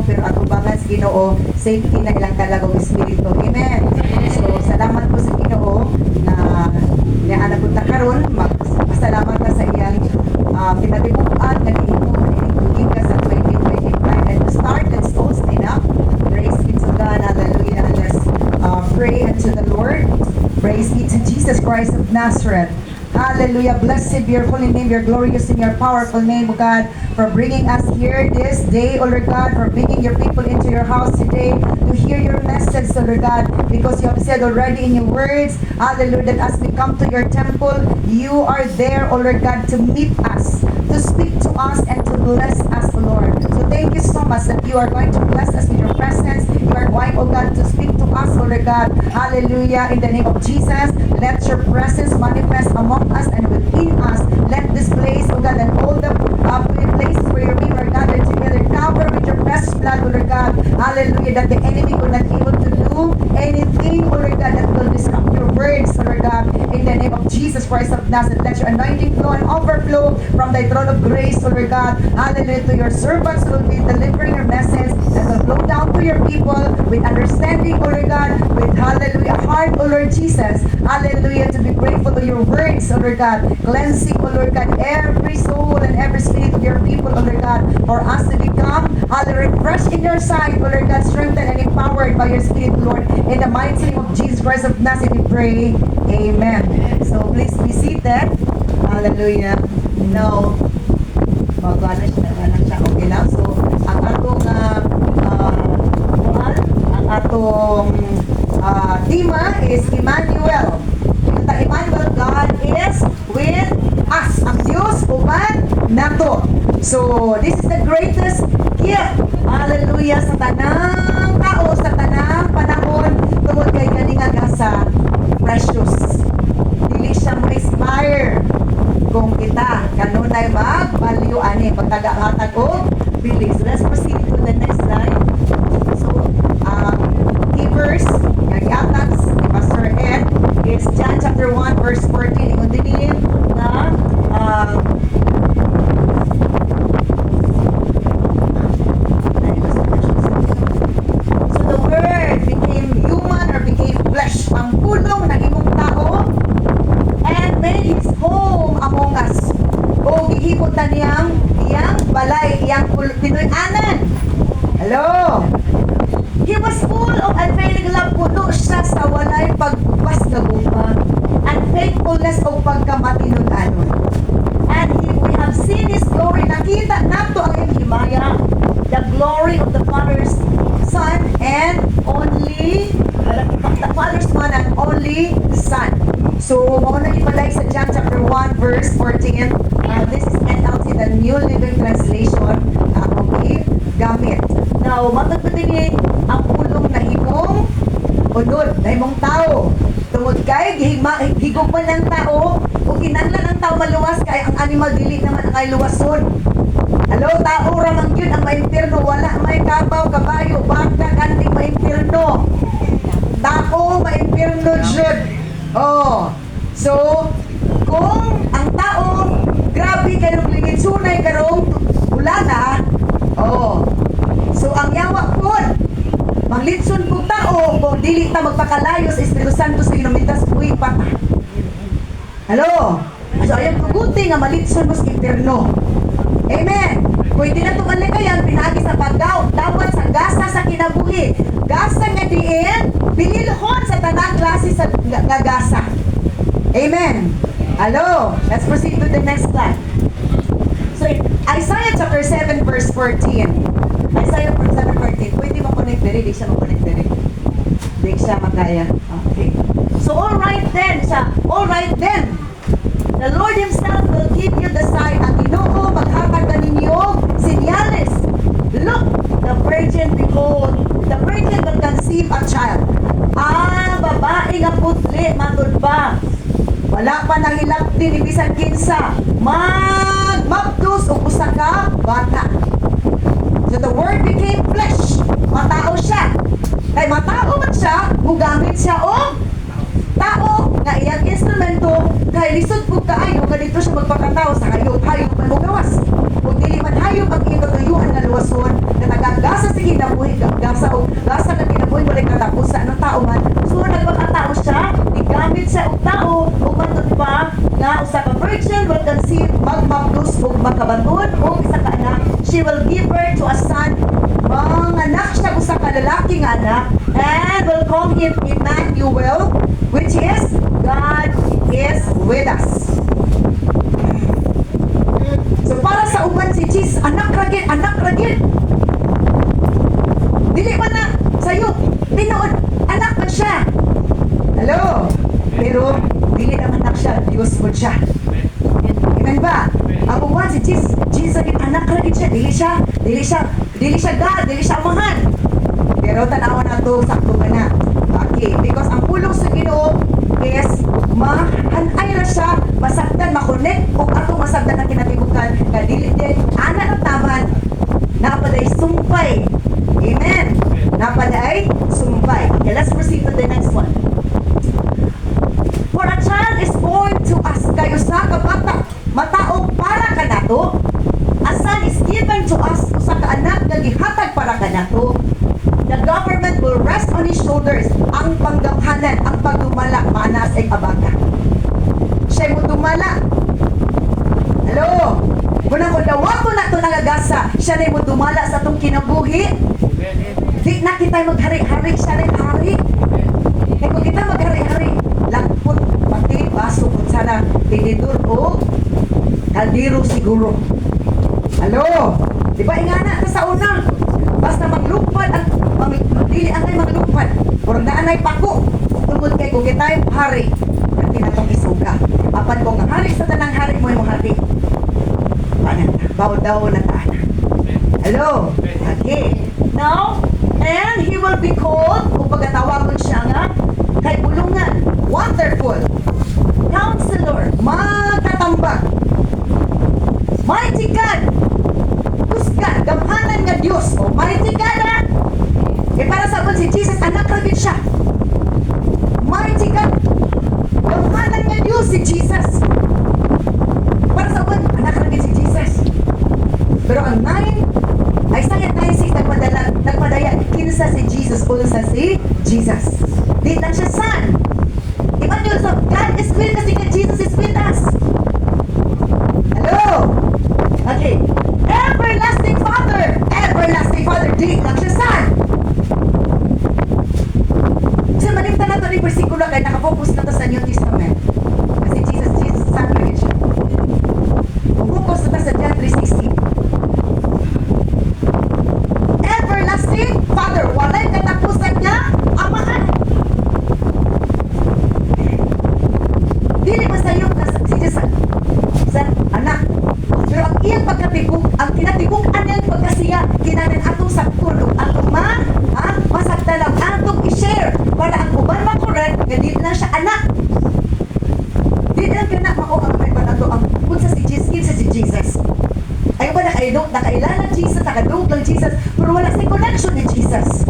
pero atubangan sa Ginoo, safety na ilang kalagong espiritu. Amen. So, salamat po sa Ginoo na anak ko ta karon, magpasalamat ka sa iyang pinatibukan na iinigugin ka sa 2025. And to start, let's all stand up. Praise be to God. Hallelujah. And let's pray unto the Lord. Praise be to Jesus Christ of Nazareth. Hallelujah. Blessed be your holy name, your glorious and your powerful name, O God, for bringing us here this day, O Lord God, for bringing your people into your house today to hear your message, O Lord God, because you have said already in your words, hallelujah, that as we come to your temple, you are there, O Lord God, to meet us, to speak to us, and to bless us, O Lord. So thank you so much that you are going to bless us with your presence. You are going, O God, to speak to us, O Lord God. Hallelujah. In the name of Jesus, let your presence manifest among us and within us. Let this place, O God, and all the places where your people are gathered together, cover with your precious blood, O Lord God. Hallelujah. That the enemy will not be able to do anything, O Lord God, that will disrupt your words, O Lord God. In the name of Jesus Christ of Nazareth, let your anointing flow and overflow from thy throne of grace, O Lord God. Hallelujah. To your servants who will be delivering your message that will flow down to your people with understanding, O Lord God, with hallelujah heart, O Lord Jesus. Hallelujah. To be grateful to your words, O Lord God. Cleansing, O Lord God, every soul and every spirit of your people, O Lord God, for us to become, hallelujah, refreshed in your sight, O Lord God, strengthened and empowered by your spirit, Lord. In the mighty name of Jesus Christ of Nazareth, we pray. Amen. So please be seated. Hallelujah. Now, magana siya. Okay lang. So, ang atong tema is Emmanuel. The Emmanuel, God is with us. Ang Diyos uban nato. So, this is the greatest gift. Hallelujah. Sa tanang tao, sa tanang panahon, tungod kay kaninga gasa precious. Dili siya mo expire kung kita kanunay mag-value ani pagtaga-hatag o bilis. So, let's proceed to the next slide. So, key verse nga gihatag ni Pastor Ed is John chapter 1 verse 14. Ingon dinhi na so the word became human or became flesh. Ang pulong nagimong tao and made his home among us. O gihimot na niyang balay, iyang Pinoy-anan. Hello? He was full of unfailing love. Puno siya sa walay pagbukas na guma and faithfulness o pagkamatinud-anon. And we have seen His glory. Nakita nato ang iyang himaya, the glory of the Father's Son and only the Father's Son and only Son. So, mauna ipalay sa John chapter 1 verse 14. This is NLT, the New Living Translation. Okay, gamit. Now, matagpatingin ang pulong na himong unod, na himong tao. Tungod kay, higugman ng tao, o kinanglan ng tao maluwas, kay ang animal dili naman ang ay luwason. Hello, tao ramang yun ang maimpirno. Wala may kabaw, kabayo, baka, kanting maimpirno. Tao, maimpirno dyan. Oh, so, kung ang tao, grabe kayong lingid sunay karong ulana, oh, so ang yawa po, manglitson po tao, kung dili ta magpakalayo sa Espiritu Santo sa inumitas buhay pa. Hello? So, ayang tuguti nga malitson mo sa impierno. Amen. Kung hindi na tumalay kayan, pinagi sa paggaw, dapat sa gasa sa kinabuhi. Gasa nga diin, binilhon sa tanang klase sa gasa. Amen. Hello? Let's proceed to the next slide. So, Isaiah chapter 7 verse 14. Isaiah 7:14. Pwede makonect diri, di siya makonect diri. Di siya makaya. Okay. So, all right then. The Lord Himself will give you the sign. Ang Ginoo maghatag na ninyo senyales. Look, the virgin, behold, the virgin will conceive a child. Babae nga putli, matud ba? Wala pa nahilak din ibisan kinsa. Magmapdos o usa ka bata. So the word became flesh. Matao siya. Kay matao man siya, mugamit siya o tao nga iyang instrumento kay lisod po kaayo ganito siya magpakatao sa hayop man mo gawas. Kung dili man hayop ang iyong katuyuan nga luwason, na nagagasa sa kinabuhi, gasa na kinabuhi, walay katapusan ng tao man. So, nagpakatao siya, igamit siya og tao, o matod pa, nga usa ka virgin will conceive, magmapdos o makabaton, o isa ka anak, she will give birth to a son, manganak siya usa ka lalaking anak, and will call him Emmanuel, which is God is with us. So para sa uban si Jesus, anak ragid. Dili man na sayo, tinuod, anak man siya. Hello? Pero dili naman anak siya, Diyos mo siya. Amen ba? Ang uban si Jesus, anak ragid siya, dili siya God, dili siya amahan. Pero tanawan na to, sakto ka na. Okay, because ang pulong sa Ginoo is mahanay na siya, masabdan, makonek, kung atong masabdan ang kinatibukan, kadili din, ana ng taman, napaday sumpay. Amen. Napaday sumpay. Okay, let's proceed to the next one. For a child is born to us, kayo sa kabata, mataog para ka nato, a son is given to us, usa ka anak nga gihatag para ka nato. The government will rest on his shoulders. Ang panggamhanan, ang pagdumala, maana sa abaga. Siya mo dumala. Hello? Kung dawato na ito nagagasa, siya na mo dumala sa itong kinabuhi. Di na kita maghari-hari, siya na hari. Eh kung kita maghari-hari, lagpot, pati, baso, kung sana, tinidor o kaldiro siguro. Hello? Di ba ingana ka sa una? Basta maglupad ang dili ang ay maglupad. Or naanay pako. Tungod kay kung kita'y hari, ang tinatong isuga. Apan kung ang hari sa tanang hari mo yung hari. Paano? Baw-daw na taana. Hello? Okay. Now, and he will be called, kung pagkatawagon siya nga, kay bulungan, wonderful, counselor, magkatambag, mighty God, kusgan, gamhanan nga Diyos, o mighty God ha? E para sa si Jesus, anak ragid siya. Mighty God, gamhanan nga Diyos si Jesus. Para sa anak ragid si Jesus. Pero ang 9, ay sayang 9:6, nagpadaya, kinsa si Jesus, unsa si Jesus. Di lang siya son. Emmanuel, so God is with us, because Jesus is with us. Hello? Okay. Everlasting Father, di lang siya son. So, malimta na ito rin versikulo kaya nakafocus na ito sa New Testament. Kasi Jesus, son rin siya. Focus na ito sa John 3:16. Everlasting Father, walay katapusan niya, amahan. Dili ba sa'yo na si Jesus sa anak? Pero ang iyang pagkatibuk, ang kinatibuk-an niyang pagkasiya, kinanin atong sakton, ang uma, masaktan lang atong i-share, para ang uban makorek, nga di na siya anak. Di na ka na ang may panato, ang punsa si Jesus. Ayaw ba nakailala Jesus, nakadog lang Jesus, pero wala sa connection ni Jesus.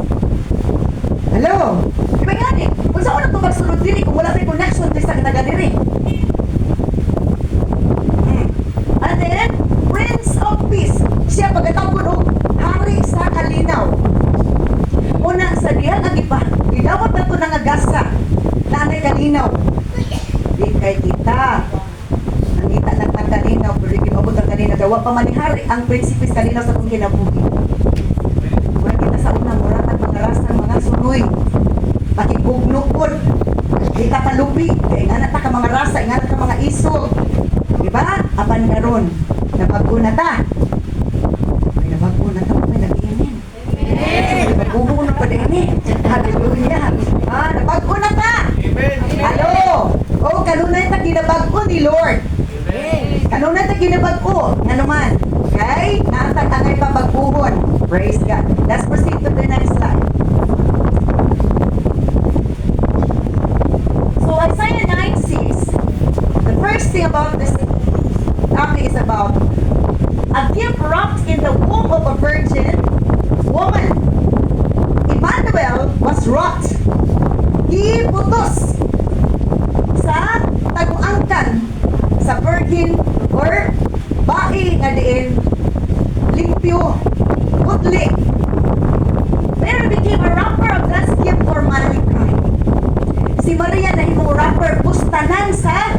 Hello? Diba yan eh? Kung saan na ito magsunod diri, kung wala sa connection, di sa kanaganiri. And then, Prince of Peace. Siya pagkatapon o hari sa kalinaw. Una sa diyan ang iba. Gidawat na ito nangagasa. Nanay kalinaw. Di kay kita. Nangita lang ng kalinaw. Pero ginabot ang kalinaw. Dawa pa manihari ang prinsipis kalinaw sa kong kinabuhi. Mura kita sa una. Mura at mga rasang mga sunoy. Pakibugnuod. Kita palubi. Kaya nga ka mga rasa. Nga ka mga iso. Diba? Apan karon nabago na ta. May nabago na ta. May nag-iinin. Nabago na pa din eh. Hallelujah. Nabago na ta. Hello. Oh, kanunay ta ginabago ni Lord. Kanunay ta ginabago. Nga naman. Okay? Naantag angay pabaguhon. Praise God. Let's proceed to the next slide. So Isaiah 9:6. The first thing about this topic is about a gift wrapped in the womb of a virgin woman. Emmanuel was wrapped. Gibutos sa taguangkan sa virgin or bae nga diin absolutely. Mary became a rapper of God's gift for mankind. Si Maria na himong rapper pustanan sa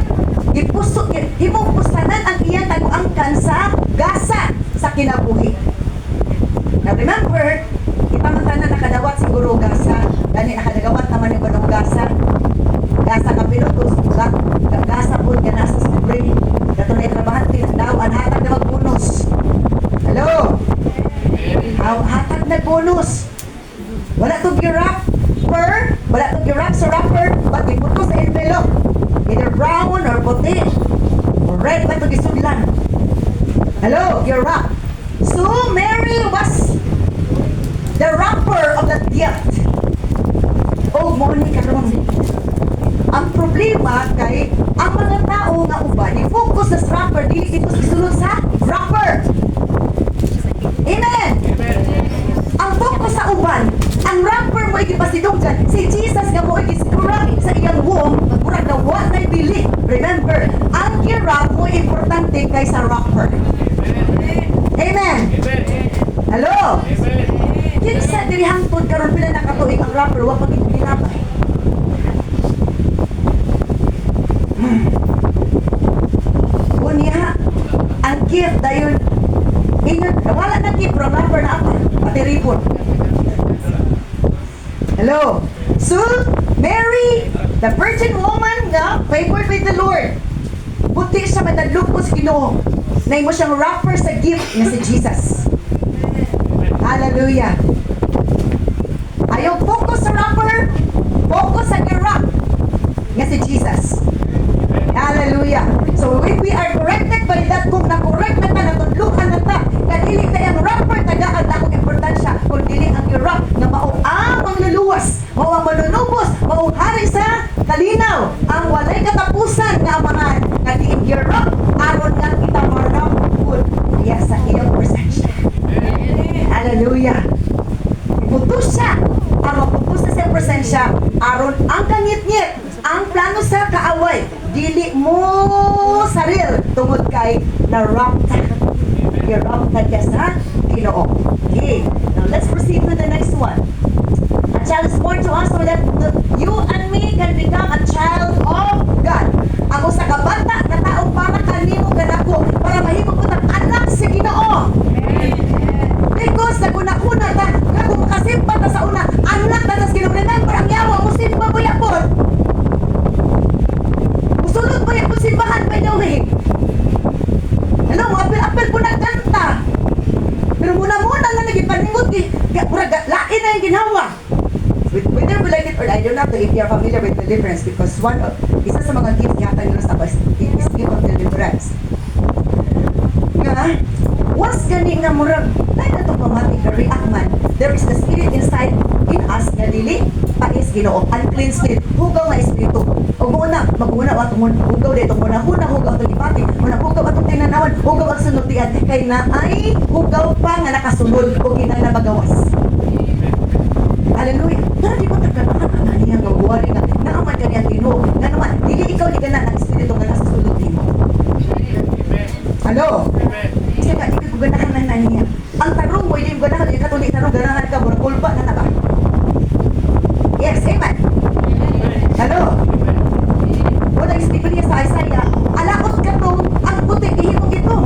himong pustanan ang iyang taguangkan sa gasa sa kinabuhi. Now remember, kita man tanan nakadawat siguro gasa, gani nakadawat naman yung banong gasa. Gasa ka pinutos, gasa po nga nasa sa brain. Dato na itrabahan daw ang hatag na magbonus. Hello? Hatag na bonus. Wala to rapper, wala to girap sa rapper, but iputo sa envelope. Either brown or puti or red, ba to gisudlan. Hello, girap. So Mary was the rapper of that gift. Oh, mo ni karon. Ang problema kay ang mga tao nga uban i-focus sa rapper dili dito gisulod sa rapper. Amen. Ang focus sa uban, ang rapper mo igipasidunggan, si Jesus nga mo igisigura sa iyang womb, murag na wa na bili. Remember, ang giraffe mo importante kaysa rapper. Amen. Hello. Kinsa diri hangtod karon pila nakatuig ang rapper wa pag ginapay. Unya, ang gift dayon inyo wala na gift from rapper na apa pati ripon. Hello. So, Mary, the virgin woman nga favored with the Lord. Buti siya madalog po sa Ginoo. Na mo siyang rapper sa gift na si Jesus. Hallelujah. Ayaw focus sa rapper, focus sa giraffe nga si Jesus. Hallelujah. So if we are corrected by that, kung na-correct na ta, natudlukan na ta, kadili tayo ang rapper, tagaan na akong importansya, kung dili ang giraffe na mao ang mangluluwas, mao ang manunubos, mao hari sa kalinaw, ang walay katapusan nga amahan, kadiin giraffe, aron nga kita marapod kaya sa iyong presensya. Hallelujah. Putus siya. Ang maputus na siyang presensya, aron ang kangit-ngit, ang plano sa kaaway, dili mo saril tungod kay na-rapta. I-rapta ka sa Ginoo. Okay. Now let's proceed to the next one. A child is born to us so that you and me can become a child of God. Ang usa ka bata na taong para kanimo kanako para mahimo ko tang anak sa Ginoo. Because naguna-una ta, nga kung makasimpa ta sa una, anak na tas Ginoo. Remember, ang yawa mo simpa mo yapon. Musulod mo yapon simbahan, by the way. Hello, apel-apel po nagkanta. Pero muna-muna na nagipaningot, lain na yung ginawa. Whether we like it or I don't know if you are familiar with deliverance because isa sa mga gifts yata nila sa is gift of deliverance. Nga, once gani nga murag, tayo na itong pamatik na react man, there is the spirit inside in us na dili, pais Ginoo, unclean spirit, hugaw nga espiritu. O muna, mag-una o itong hugaw dito, muna hugaw itong ipati, muna hugaw itong tinanawan, hugaw ang sunodian, kay na ay hugaw pa nga nakasunod o ginanabagawas. Hallelujah. Pero di ba nagkanahan ang naniyang gawarin na naaman ka niya Ginoo. Nga naman, dili ikaw di ka na ng espiritu nga nasa sulod mo. Hello? Kasi nga, di ka ganahan na naniya. Ang tarong mo, hindi mo ganahan, hindi ka tuloy tarong, ganahan ka, mura kulpa na naka. Yes, amen. Hello? Wala yung Stephen niya sa Isaiah, alaot ka to, ang puti, ihimong ito.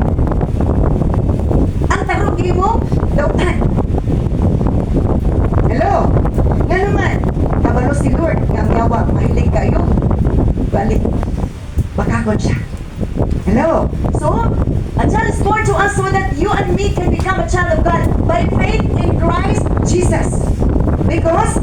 Ang tarong, ihimong, dautan. Hello? Nga naman, kabalo si Lord, nga yawa, mahilig kayo, balik, bakakon siya. Hello? So, a child is born to us so that you and me can become a child of God by faith in Christ Jesus. Because,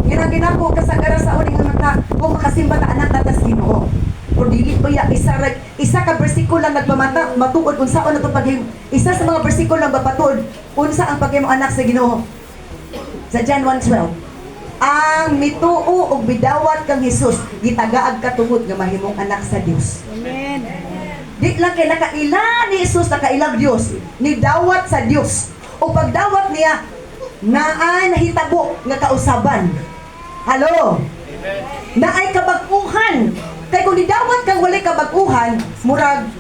ginaginapo kasagara sa uning mata, kung makasimba ta anak tatas Ginoo. Kung dili pa ya, isa ka bersikulo lang nagpamata, matuod, unsa o natong paghim, isa sa mga bersikulo lang mapatuod, unsa ang paghim anak sa Ginoo. Sa John 1:12, ang mituo og bidawat kang Hesus gitagaag katungod nga mahimong anak sa Dios. Amen. Di lang kay nakaila ni Hesus, nakailang Dios, ni dawat sa Dios. O pagdawat niya naay nahitabo nga kausaban. Hello. Naay kabag-uhan. Kay kung nidawat kang walay kabag-uhan, murag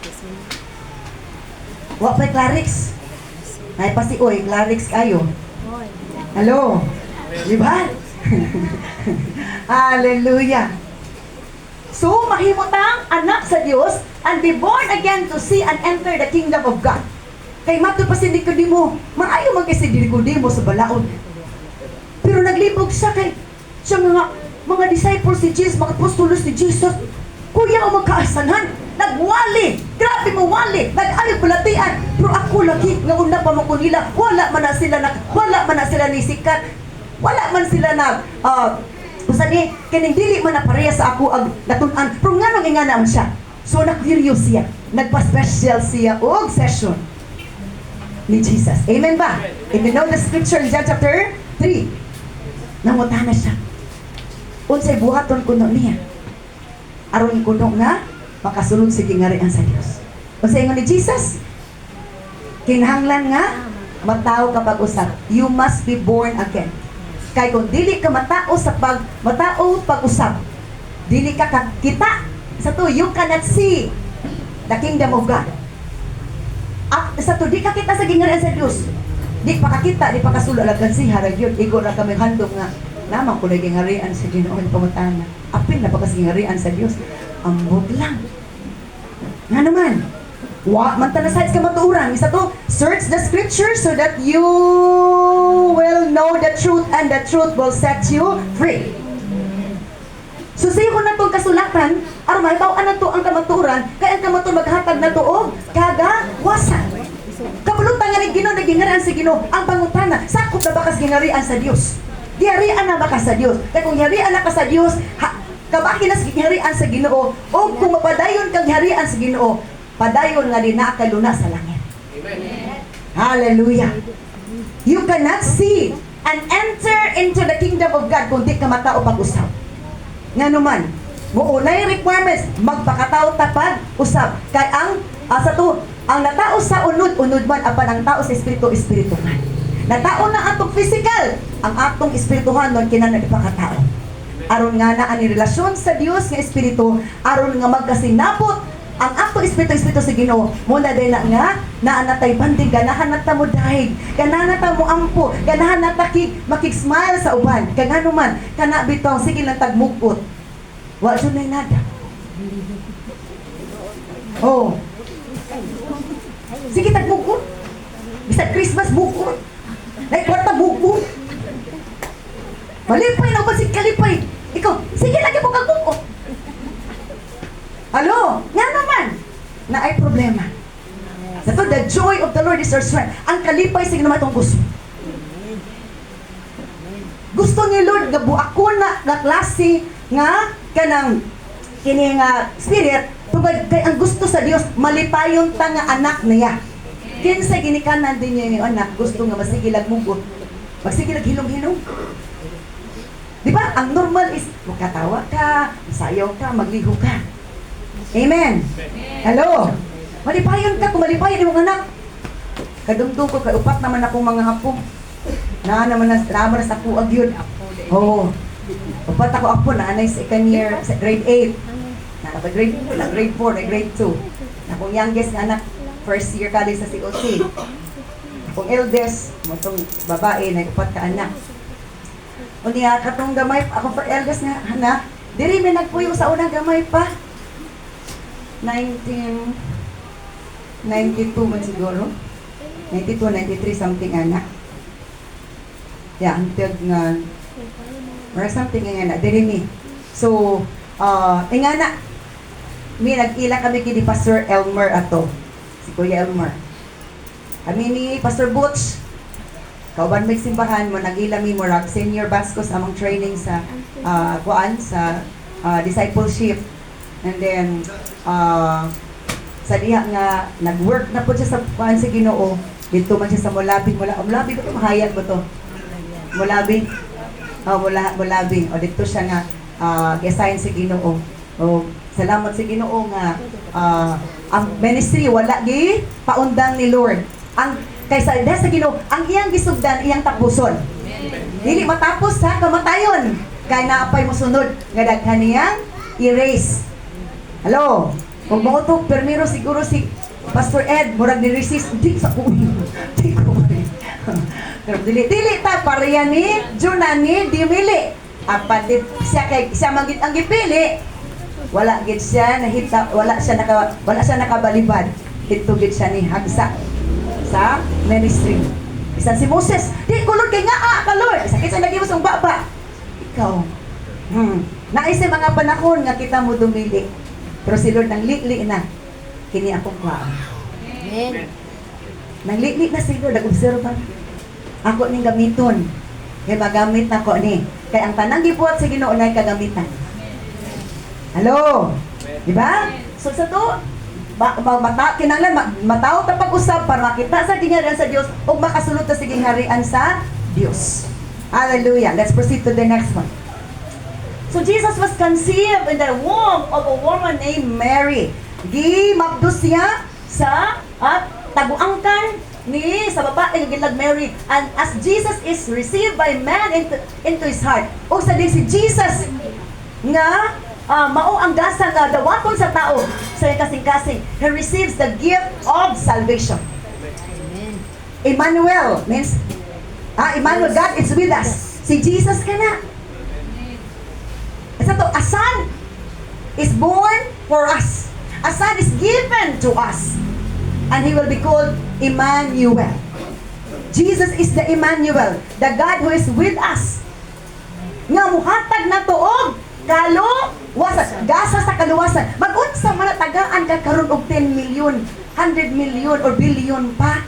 wa pay Clarix. Ay pa si Oy, Clarix kayo. Hello? Di ba? Hallelujah. So, mahimutang anak sa Dios and be born again to see and enter the kingdom of God. Kay mato pa si Nicodemo, maayo man kay si Nicodemo sa balaod. Pero naglibog siya kay siya mga disciples ni Jesus, mga apostolos ni Jesus. Kuya o magkaasanan, nagwali, grabe mo wali, nag-ayog balatian. Pero ako lagi, nga una pa mo nila, wala man na sila ni sikat, wala man sila na, basta ni, kining dili man na pareha sa ako ang natunan, pero nga nang ingana man siya. So nag-curious siya, nagpa-special siya, o session ni Jesus. Amen ba? If you know the scripture in John chapter 3, nangutana siya. Unsay buhaton kuno niya? Aron kuno nga makasulod sa gingarian sa Dios. Unsay ingon ni Jesus? Kinahanglan nga matao ka pag-usap. You must be born again. Kay kung dili ka matao pag-usap, dili ka kita. Sa to, you cannot see the kingdom of God. At sa to, di ka kita sa gingarian sa Dios. Di pa kakita, di pa kasulalagan si harag yun. Igo na kami handog nga. Naman ko na gingarian sa Ginoo ang pamutana. Apil na pagkasingarian sa Dios. Ambot lang. Nga naman. Mantanasayas ka matuuran. Isa to, search the scripture so that you will know the truth and the truth will set you free. So sayo ko na itong kasulatan, aron mahibaw-an na to ang kamaturan, kaya ang kamaturan maghatag na to o kagawasan. Kapulutan nga ni Ginoo, nagingarian sa Ginoo, ang pangutana, sakop na bakas gingarian sa Dios. Giharian na ba ka sa Dios? Kaya kung giharian na ka sa Dios, kabaki na sa giharian sa Ginoo, o kung mapadayon kang giharian sa Ginoo, padayon nga din na kaluna sa langit. Amen. Hallelujah. You cannot see and enter into the kingdom of God kung di ka matao pag-usap. Nga naman, muunay requirements, magpakatao tapad, usap. Kaya ang natao sa unod man, apan ang tao sa espiritu man. Natao na atong physical, ang atong espirituhan nun kinanagpakatao. Aron nga na ang relasyon sa Dios nga espiritu, aron nga magkasinapot ang atong espiritu sa Ginoo. Muna din na nga naanatay banding, ganahan na ta mo dahig, ganahan na ta mo ampo, ganahan na ta makig-smile sa uban. Kaya nga naman, kana bitong sige lang tagmukot. Wa jud nay nada. Oh. Sige tagmukot. Bisa Christmas bukot. Nay kwarta bukot. Malipay na ba si kalipay? Ikaw, sige lagi mo kagmukot. Alo, nga naman, na ay problema. Ito, the joy of the Lord is our strength. Ang kalipay, sige naman itong gusto. Gusto ni Lord, ako na klase nga, kanang, kini nga spirit, tungkol kay ang gusto sa Dios, malipayon ta nga anak niya. Kinsa ginikanan din niya yung anak, gusto nga masigilag mugot. Magsigilag hilong-hilong. Di ba? Ang normal is, magkatawa ka, masayaw ka, magliho ka. Amen. Hello. Malipayon ka, kung malipayon yung anak. Kadumdum ko, upat naman akong mga hapo. Naman na sa kuag yun. Oo. Upat ako apo, naanay second year, grade 8. Grade 4, grade 2. Akong youngest nga anak, first year college sa COC. Akong eldest, matong babae, na upat ka anak. O niya, katong gamay, ako for eldest nga anak, diri may nagpuyo sa unang gamay pa. 1992 man siguro. 92, 93 something anak. Yeah, until nga or something nga anak. Diri ni. So, nga na mi nag-ila kami kini Pastor Elmer ato. Si Kuya Elmer. Kami ni Pastor Butch. Kauban may simbahan mo nag-ila mi murag senior Bascos among training sa sa discipleship. And then sa diha nga nag-work na po siya sa kuan sa Ginoo. Dito man siya sa Mulabi ba to? Mahayag ba to? Mulabi. Mulabi. O dito siya nga gi-assign sa Ginoo. O salamat sa Ginoo nga ang ministry wala gi paundang ni Lord. Ang kaysa sa Ginoo, ang iyang gisugdan iyang tapuson. Dili matapos sa kamatayon. Kay naapay mo sunod nga daghan niyang erase. Hello. Kung mo to, permiro siguro si Pastor Ed, murag ni-resist, di sa uwi. Di ko. Pero dili ta pareya ni Junani dimili. Apan di siya magit ang gipili. Wala gid siya nahita, wala siya nakabalibad. Dito gid siya ni hagsa sa ministry. Bisan si Moses, di kulod kay nga ka Lord. Sakit sa nagimos ang baba. Ikaw. Naisip mga panahon nga kita mo dumili. Pero si Lord nang li na. Kini akong kuhaan. Amen. Nang li na si Lord, nag-observe. Ako ning gamiton. Kaya magamit na ko ni. Kaya ang tanang gibuhat sa Ginoo na kagamitan. Hello? Diba? So sa to, kinanglan mataw ta pag-usab para makita sa gingharian sa Dios ug makasulod ta sa gingharian sa Dios. Hallelujah. Let's proceed to the next one. So Jesus was conceived in the womb of a woman named Mary. Gimabdos siya sa taguangkan ni sa babae nga gilag Mary, and as Jesus is received by man into his heart. O sa din si Jesus nga mao ang gasa nga dawaton sa tao sa kasing-kasing, he receives the gift of salvation. Amen. Emmanuel means Emmanuel, God is with us. Si Jesus kana. Sa to, a son is born for us. A son is given to us. And he will be called Emmanuel. Jesus is the Emmanuel, the God who is with us. Nga muhatag na tuog kaluwasan, gasa sa kaluwasan. Mag-unsa man tagaan ka karon og 10 million, 100 million or billion pa.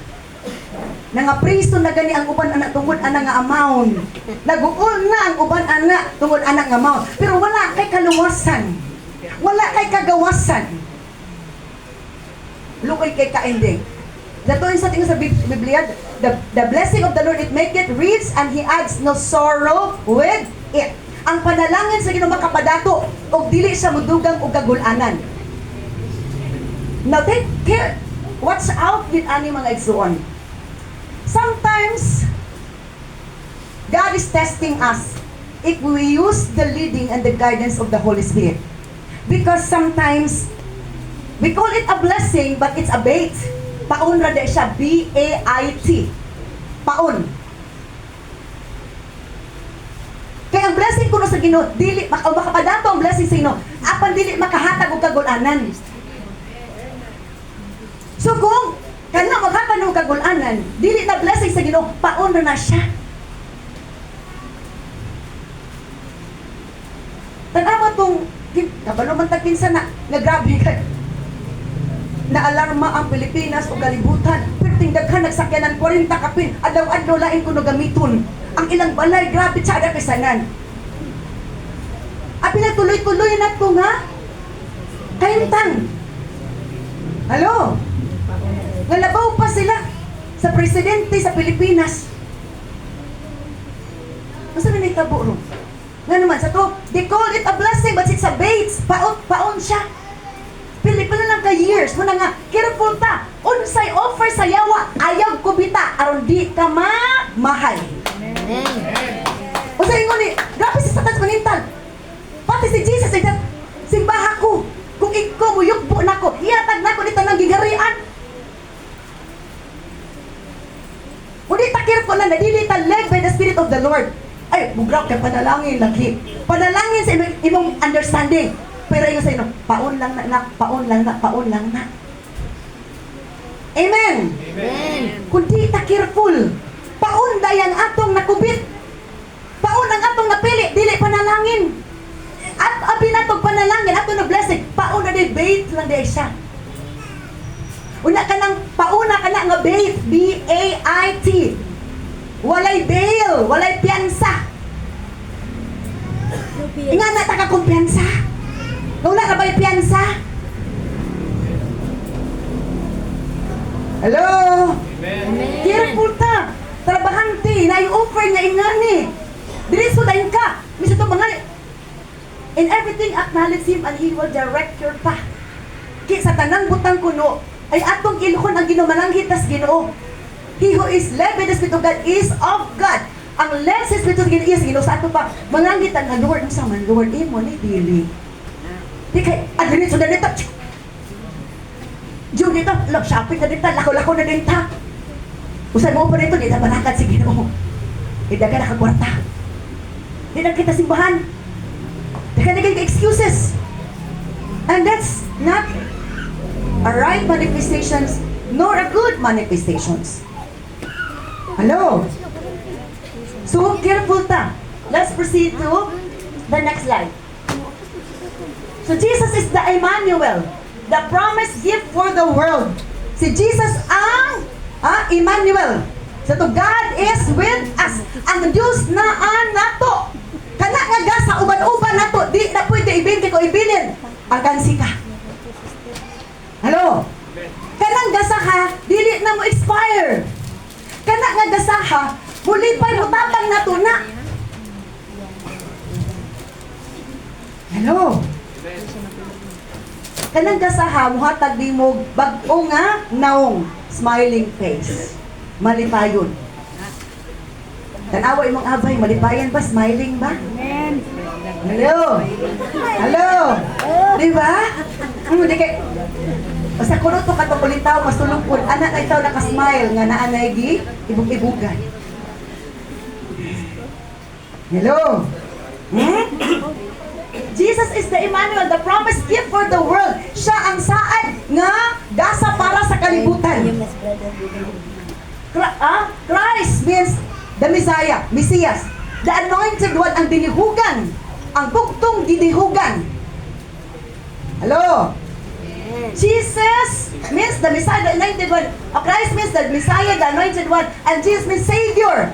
Nga priso na gani ang uban anak tungod ana nga amount. Naguol na ang uban anak tungod anak nga amount. Pero wala kay kaluwasan. Wala kay kagawasan. Luoy kay kaending. Dato sa tingin sa Biblia, the blessing of the Lord, it make it rich and He adds no sorrow with it. Ang panalangin sa Ginoo makapadato og dili siya mudugang og kagul-anan. Now take care. Watch out with ani mga igsuon. Sometimes God is testing us if we use the leading and the guidance of the Holy Spirit. Because sometimes we call it a blessing, but it's a bait. Paon ra siya, B-A-I-T. Paon. Kaya ang blessing kuno sa Ginoo, dili makapadato ang blessing sa Ginoo, apan dili makahatag og kagul-anan. So kung kana maghatag og kagul-anan, dili na blessing sa Ginoo, paon ra na siya. Tanawa tong kabalo man tag kinsa na grabe ka. Naalarma ang Pilipinas o kalibutan. Perting daghan nagsakyanan 40 kapin. Adlaw-adlaw lain kuno gamiton. Ang ilang balay grabe sa ada kasanan. Apil na tuloy-tuloy na to nga. Kaintang. Hello? Ngalabaw pa sila sa presidente sa Pilipinas. Masa na naitabo ro? Nga naman sa to, they call it a blessing but it's a bait. Paon siya. Pili pa na lang ka years. Muna nga, careful ta. Unsay offer sa yawa, ayaw kubita. Aron di ka mahal. Amen. O sa ingon ni, grabe si Satan manintal. Pati si Jesus ay simbaha ko. Kung ikaw mo yugbo na ko, hiyatag na ko dito ng gigarian. Kung ta careful na, nadili ta led by the Spirit of the Lord. Ay, bugraw kay panalangin lagi. Panalangin sa imong understanding. Pero yung sa inyo, paon lang na, paon lang na, paon lang na. Amen. Amen. Kung di ta careful, paon dayang atong nakubit. Paon ang atong napili, dili panalangin. At abi natong panalangin, atong na blessing, paon na di bait lang di siya. Una ka nang, pauna ka na nga bait, B-A-I-T. Walay bail, walay piyansa. Nga na taka kumpiyansa. Wala ka ba'y piyansa? Hello? Amen. Careful ta. Trabahante, na yung offer niya ingani. Diliso dahin ka. Misa ito mga, in everything acknowledge Him and He will direct your path. Kaya sa tanang butang kuno, ay atong iluhon ang Ginoo mananghit tas Ginoo. He who is led by the Spirit of God is of God. Ang led sa Spirit of God is Ginoo sa ato pa. Mananghit ang Lord, sa man Lord, imo ni dili. Di kay, adrinit so na dito. Diyo dito, shopping na dito, lako-lako na dito. Usan mo pa rito, di na banakan si Ginoo. Di na ka nakakwarta. Di na kita simbahan. Di ka naging excuses. And that's not a right manifestations, nor a good manifestations. Hello? So, careful ta. Let's proceed to the next slide. So, Jesus is the Emmanuel, the promised gift for the world. Si Jesus ang Emmanuel. So, to God is with us. Ang Diyos na nato. Kana nga ga sa uban-uban nato, di na pwede ibinti ko ibilin. Ang kansi ka. Hello? Kanang gasaha, dili na mo expire. Kana nga gasaha, mulipay mo tabang nato na. Hello? Kanang gasaha, muhatag di mo bag-o nga naong smiling face. Malipayon. Tanawa imong abay, malipayan ba? Smiling ba? Amen. Hello? Hello? Di ba? Di kay... Basta kuno to katong ulitaw, mas tulungkod. Anak na itaw nakasmile, nga naanay gi, ibug-ibugan. Hello? Hmm? Jesus is the Emmanuel, the promised gift for the world. Siya ang saad nga gasa para sa kalibutan. Christ means the Messiah, Messias. The anointed one, ang dinihugan. Ang bugtong dinihugan. Hello? Jesus means the Messiah, the anointed one. Christ means the Messiah, the anointed one. And Jesus means Savior.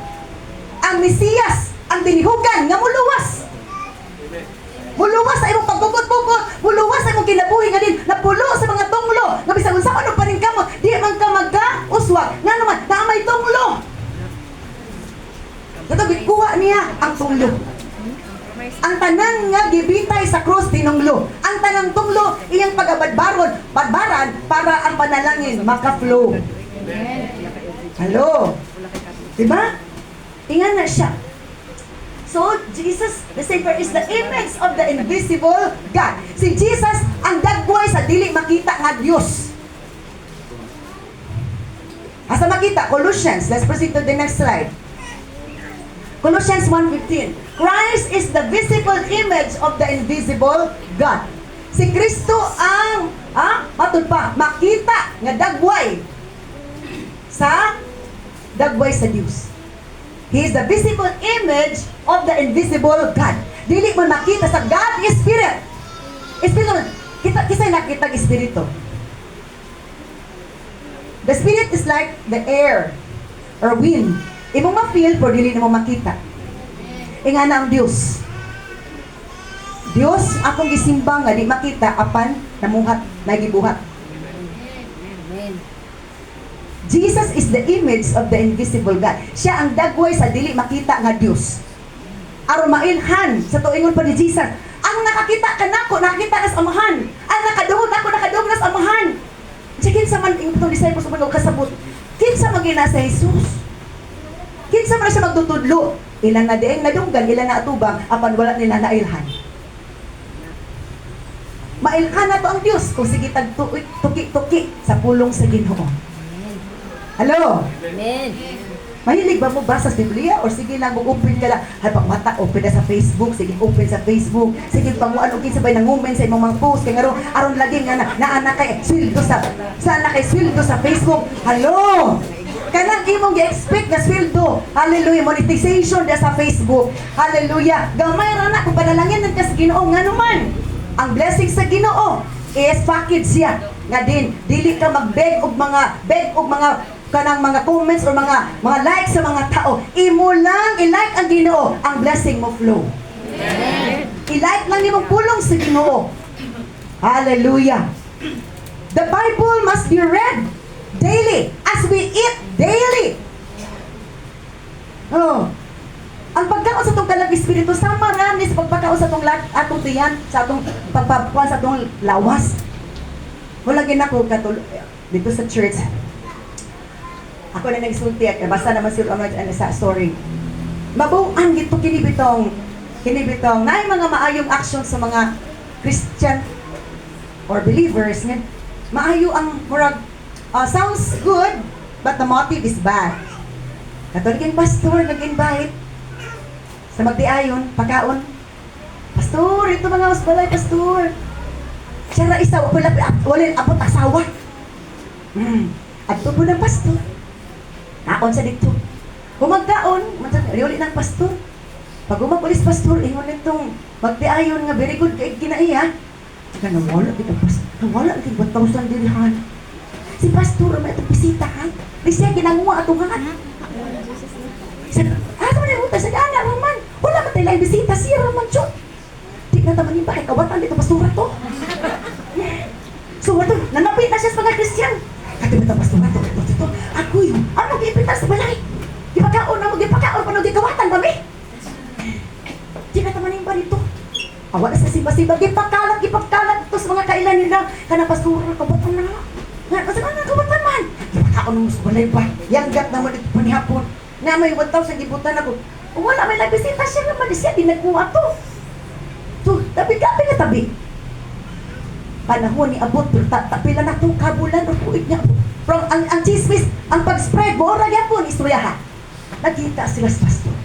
Ang Messias, ang dinihugan, nga muluwas. Muluwas sa imong pagbugot-bugot. Muluwas sa imong kinabuhi nga din. Napulo sa mga tunglo. Nga bisag unsa ano pa rin kamo. Di man ka magka-uswag. Nga naman, naamay tunglo. Ito, gikuha niya ang tunglo. Ang tanan nga gibitay sa cross tinunglo. Ang tanang tunglo iyang pagabadbaron, badbaran para ang panalangin maka-flow. Hello. Diba? Ingan na siya. So, Jesus, the Savior, is the image of the invisible God. Si Jesus ang dagway sa dili makita nga Dios. Asa makita? Colossians. Let's proceed to the next slide. Colossians 1:15. Christ is the visible image of the invisible God. Si Kristo ang matud pa makita nga dagway sa Dios. He is the visible image of the invisible God. Dili mo makita sa God is spirit. Espiritu, kisay nakita ang espiritu. The spirit is like the air or wind. Imong ma-feel pero dili na mo makita. Inga na ang Dios. Dios akong gisimba nga di makita apan namuhat, nagibuhat. Amen. Jesus is the image of the invisible God. Siya ang dagway sa dili makita nga Dios. Aron mailhan sa tuingon pa ni Jesus, ang nakakita kanako, nakakita na sa amahan. Ang nakadungog ako, nakadungog na sa amahan. Sige sa man itong disciples mo kasabot. Kinsa magina sa Jesus? Kinsa man siya magtutudlo? Ilan na dieng nadunggan, ilan na atubang, apan wala nila nailhan. Mailhan na to ang Dios kung sige tuki-tuki sa pulong sa Ginoo. Hello? Amen. Mahilig ba mo basa sa Biblia? O sige lang, mag-open ka lang. Halpak mata, open na sa Facebook. Sige, open sa Facebook. Sige, panguan o kinsabay nangumen sa imong mga post. Kaya nga aron lagi nga naanak kay sweldo saan na kay sweldo sa Facebook. Hello? Kanang imong gi-expect na sweldo. Hallelujah. Monetization na sa Facebook. Hallelujah. Gamay ra na kung panalangin ng sa Ginoo nga naman. Ang blessing sa Ginoo is package siya. Nga din, dili ka mag-beg og mga kanang mga comments or mga likes sa mga tao. Imo lang i-like ang Ginoo, ang blessing mo flow. Amen. I-like lang nimong pulong sa Ginoo. Hallelujah. The Bible must be read daily as we eat daily. Oh. Ang pagkaon sa itong kalag espiritu, sama rin sa pagpakaon sa atong tiyan, sa atong pagpapuan sa atong lawas. Wala ginako dito sa church. Ako na nagsulti at basta naman sila sa story. Mabuang gito kinibitong na mga maayong action sa mga Christian or believers nga maayo ang murag sounds good but the motive is bad. Katolikeng pastor, nag-invite sa magdiayon, pagkaon. Pastor, ito mga usbalay, pastor. Siya ra isa, walin abot asawa. At po ng pastor. Naon sa dito. Humagkaon, riuli ng pastor. Pag umagulis pastor, ingon nitong magdiayon nga, very good kay kinaiya. Saka nawala kitang pastor. Nawala kitang 1,000 dirhan. Si pastor, may itong bisita ha. Di siya ginanguha atong hangat. Ato na yung sa gana, Roman. Wala man tayo lang bisita, siya Roman, Chot. Di na taman yung bakit kawatan dito pastura to. So, wato, nanapit na siya sa mga Kristiyan. Kati na pastura to, ito. Ako yun, ano giipitan sa balay? Gipakaon na mo, gipakaon pa nung gikawatan kami. Di na taman yung ba dito? Awa na sa simba-simba, gipakalat ito sa mga kailan nila. Kana pastura, kawatan na nga. Kasi ano kawatan man? Gipakaon mo sa balay ba? Yanggat naman ito panihapon. Na may 1,000 gibutan ako. Wala may nagbisita siya naman siya, di nagkuha to. So, tabi-tabi na tabi. Panahon ni abot, pero pila na itong kabulan o puwit niya. Pero ang chismis, ang pag-spread, mora yan po, istoryahan. Nagkita sila sa pastor.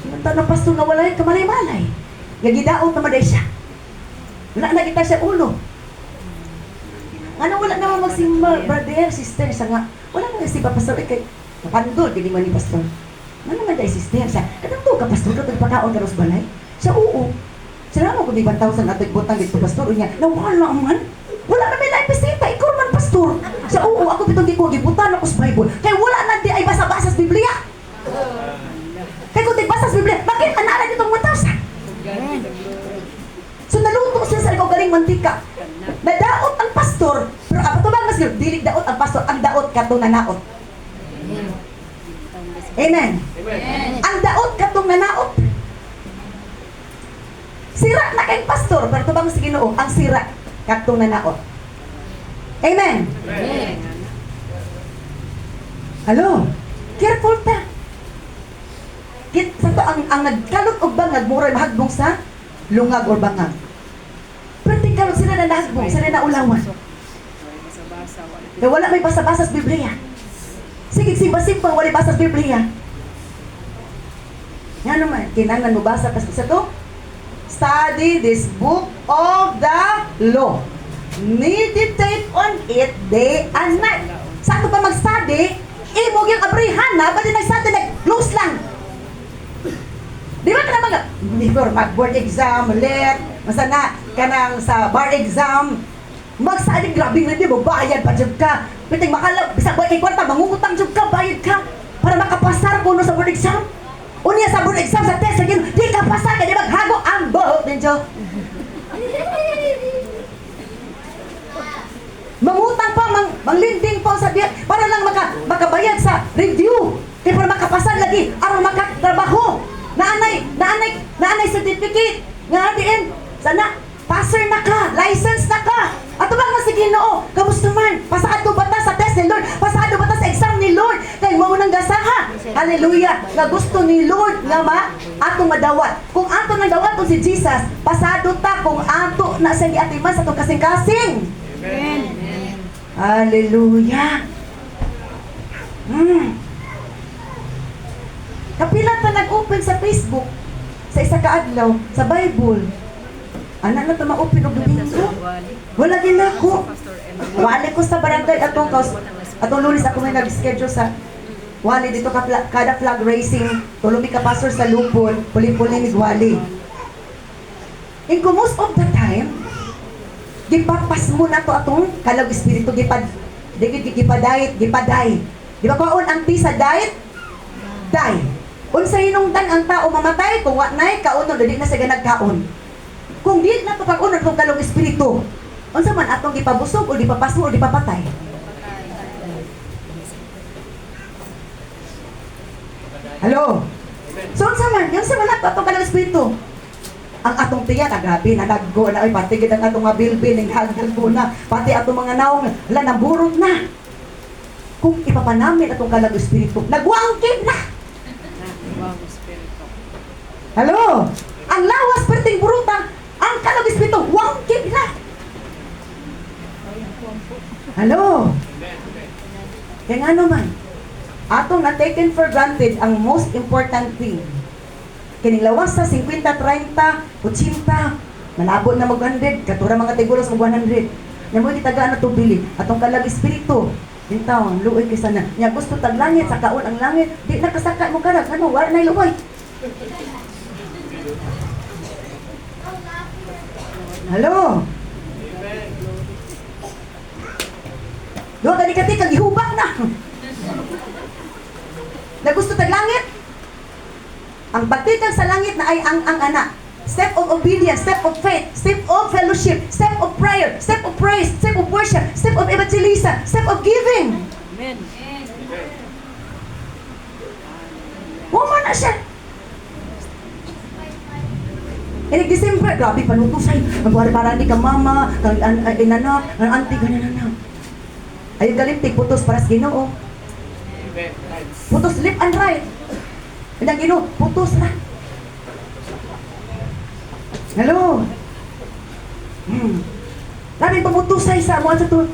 Sinunta ng pastor na wala yung kamalay-malay. Gagidaot naman dahil siya. Wala nakita siya ulo. Ano wala naman magsimba, brother, sister, sa nga. Wala naman si pastor, kay napandol, hindi man ni pastor. Ano naman dahil sister siya? Anong to ka pastor, kapag pagkaon ka sa balay? Siya, oo. Siya naman kung di 1,000 at nagbutang dito pastor, niya, nawala man. Wala na may life bisita, ikaw man pastor. Siya, oo, ako bitong di ko, gibutan ako sa Bible. Kaya wala na di ay basa-basa sa Biblia. Kaya kung di basa sa Biblia, bakit anaran itong 1,000? So naluto siya sa ikaw galing mantika. Nadaot ang pastor, pero apa to ba mas dilig daot ang pastor, ang daot katong nanaot. Amen. Ang daot katong nanaot. Sira na kay pastor, pero to bang sa Ginoo, ang sira katong nanaot. Amen. Hello. Careful ta. Sa to ang nagkalot og bangag mura mahagbong sa lungag or bangag. Pero tingkalot sila na nahagbong, sila na ulawan. Kaya wala may basa-basa sa Biblia. Sige, simba-simba, wala basa sa Biblia. Nga naman, kinahanglan mo basa kasi sa to. Study this book of the law. Meditate on it day and night. Sa ato pa mag-study, imog yung abrihan na, ba't nag-study, nag-close lang. Di ba ka na mag-board exam, let, masana ka nang sa bar exam, mag-study, grabe nga di mo, bayad pa dyan ka. Piting makalab, bisag boy kay kwarta, mangungutang dyan ka, bayad ka, para makapasar ko no sa board exam. Unya sa board exam, sa test, lagi, di ka pasar ka, di maghago ang buhok ninyo. Mangutang pa, manglinding pa sa diyan, para lang makabayad sa review. Kaya para makapasar lagi, aron makatrabaho. Naanay certificate. Nga diin, sana, passer na ka, license na ka. Ato ba nga si Ginoo, kamusta man? Pasado ba ta sa test ni Lord? Pasado ba ta sa exam ni Lord? Kaya mo nang gasaha. Hallelujah. Nga gusto ni Lord nga atong madawat. Kung ato nang dawat si Jesus, pasado ta kung ato na sa giatiman sa atong kasing-kasing. Amen. Hallelujah. Kapila ta nag-open sa Facebook sa isa ka adlaw sa Bible. Ana na ta ma-open og domingo. Wala din ako. Wali ko sa barangay atong Lunes ako may nag-schedule sa wali dito kada flag racing. Tulumi ka pastor sa Lupon, puli-puli ni Wali. In most of the time, gipapas mo na to atong kalag espiritu gipaday. Di ba kaon ang ti sa diet? Die. Unsa hinungdan ang tao mamatay kung wa nay kaunon dili na sa nagkaon. Kung di na to pag-unon tong kalong espiritu, unsa man atong gipabusog o dipapasmo o dipapatay? Hello. So unsa man, yung sa man atong kalong espiritu? Ang atong tiyan, grabe na naggo na ay pati gid ang atong mga bilbil ning hagdan ko na pati atong mga naong la naburot na. Kung ipapanamin atong kalong espiritu, nagwangkit na. Hello? Ang lawas perting buruta, ang kalong espiritu, wangkit na. Hello? Kaya nga naman, atong na taken for granted ang most important thing. Kining lawas sa 50, 30, 80, malabo na mag-100, katura mga tigulos mag-100. Nga mo itagaan na ito bili, atong kalag espiritu. Hintaw, ang luoy kaysa na. Nga gusto tag langit, sa kaon ang langit, di nakasaka mo karag, ano, wala na luoy. Hello? Doon ka ni kati, kag ihubak na. Na gusto tag langit. Ang pagtitag sa langit na ay ang anak. Step of obedience, step of faith, step of fellowship, step of prayer, step of praise, step of worship, step of evangelism, step of giving. Amen. Wala na siya. Inig December, grabe panutusay. Magwari-para di ka mama, kang inanak, ang auntie, ganyan na. Ayun galimtik, putos para sa Ginoo. Putos left and right. Ang Ginoo, putos na. Hello? Labi pamutusay sa mga sa to.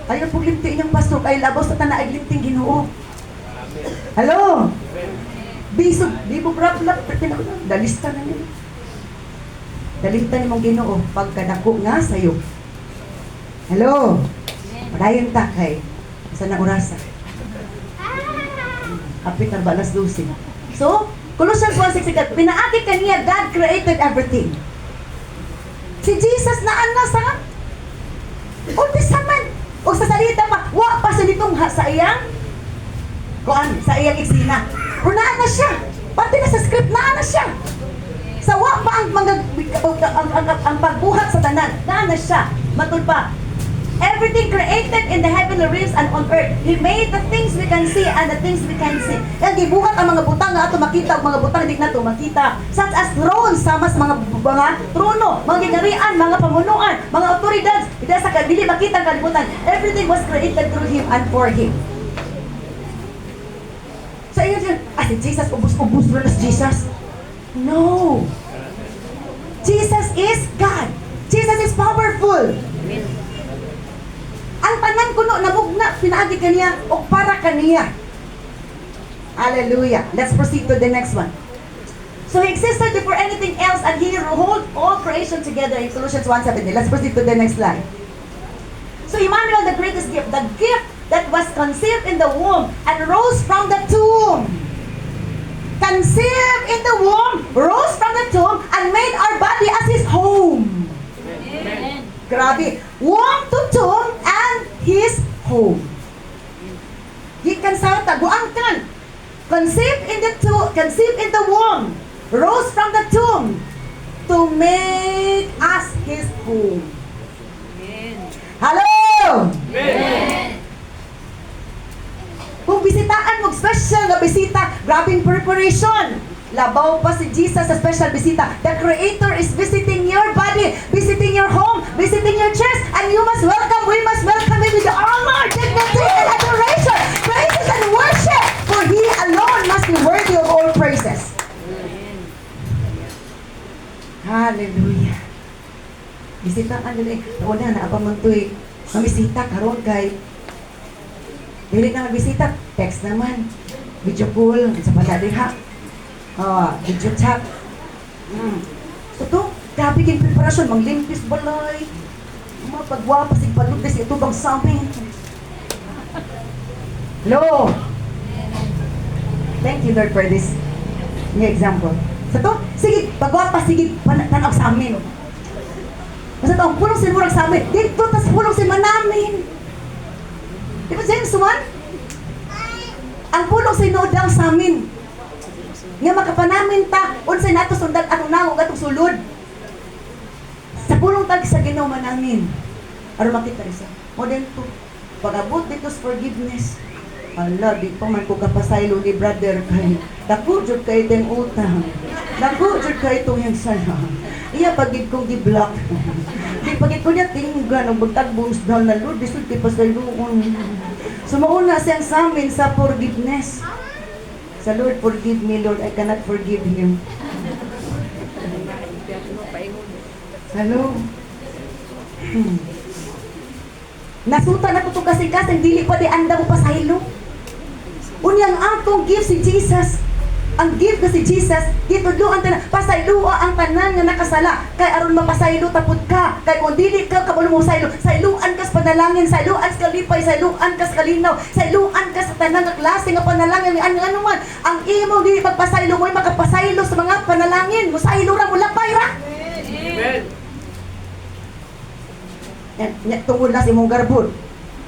Ayaw pong limti inyong pastor, ay labos sa tanah ay limting Ginoo. Hello? Bisog, di mo brap-lap, dalista na niyo. Dalista ni mong Ginoo, pagkadako nga sa'yo. Hello? Padayon ta kay sa naurasa. Kapit na balas 12. So, Colossians 1:6, pinaagi kaniya, God created everything. Si Jesus na ana sa Old Testament. O sa salita pa, wa pa sa ditungha sa iyang kuan, sa iyang eksena. Pero naa na siya. Pati na sa script, naa na siya. Sa wa pa ang pagbuhat sa tanan, naa na siya. Matud pa, everything created in the heavenly realms and on earth. He made the things we can see and the things we can see. Yan, gibuhat ang mga butang nga ato makita, mga butang hindi na ito makita. Such as thrones, sama sa mga trono, mga ginarian, mga pamunuan, mga authorities. Hindi sa dili makita ang kalibutan. Everything was created through Him and for Him. So, yun yun. Si Jesus, ubus-ubus na si Jesus. No. Jesus is God. Jesus is powerful. Ang tanan kuno namugna pinaagi kaniya o para kaniya. Hallelujah. Let's proceed to the next one. So He existed before anything else and He holds all creation together in Colossians 1:17. Let's proceed to the next slide. So Emmanuel, the greatest gift, the gift that was conceived in the womb and rose from the tomb. Conceived in the womb, rose from the tomb, and made our body as His home. Amen. Grabe. Womb to tomb and His home. Gikan sa taguangkan. Conceived in the womb, rose from the tomb to make us His home. Amen. Hello! Amen. Kung bisitaan mo, special na bisita, grabing preparation. Labaw pa si Jesus sa special bisita. The Creator is visiting your body, visiting your home, visiting your church, and you must welcome, we must welcome Him with the honor, dignity, and adoration, praises and worship, for He alone must be worthy of all praises. Hallelujah. Bisitaan nila wala na apa man to'y mamisita karon kay dili na magbisita, text naman, video call, sa pala ha. Video chat. So to, grabe yung preparasyon, manglimpis balay, mga pagwapas, ipalupis, ito bang samin. Hello? Thank you Lord for this new example. So to, sige, pagwapas, sige, tanaw sa amin. Basta to, ang pulong sinurag sa amin, dito, tas pulong sin manamin. Di ba James 1? Ang pulong sinuod lang sa amin. Nga makapanamin ta, unsay nato sundan atong nangog atong sulod. Sa pulong tag sa Ginoo namin. Aron makita rin sa. O din to, pag-abot dito sa forgiveness. Ala, di pa man ko kapasaylo ni brother kay. Dako jud kay itong utang. Dako jud kay itong yung sana. Iya pagid kong gi-block. Di pagid ko niya tinggan ang bagtagbong down na Lord, disud kay pasayloon. Sumauna siyang sa amin sa forgiveness. Sa Lord, forgive me, Lord. I cannot forgive him. Hello? Nasuta na ko ito kasi dili pa di anda mo pa sa hilo. Unyang atong gift si Jesus. Ang gift ko si Jesus, gitudloan tanan, pasayloa ang tanan nga nakasala. Kay aron mapasaylo tapod ka. Kay kung dili ka kabalo mo saylo, sayloan ka sa panalangin, sayloan ka lipay, sayloan ka sa kalinaw, sayloan ka sa tanan nga klase nga panalangin nga ano man. Ang imo dili magpasaylo mo makapasaylo sa mga panalangin. Musaylo ra mo lapay ra. Amen. Nya tungod na sa imong garbod.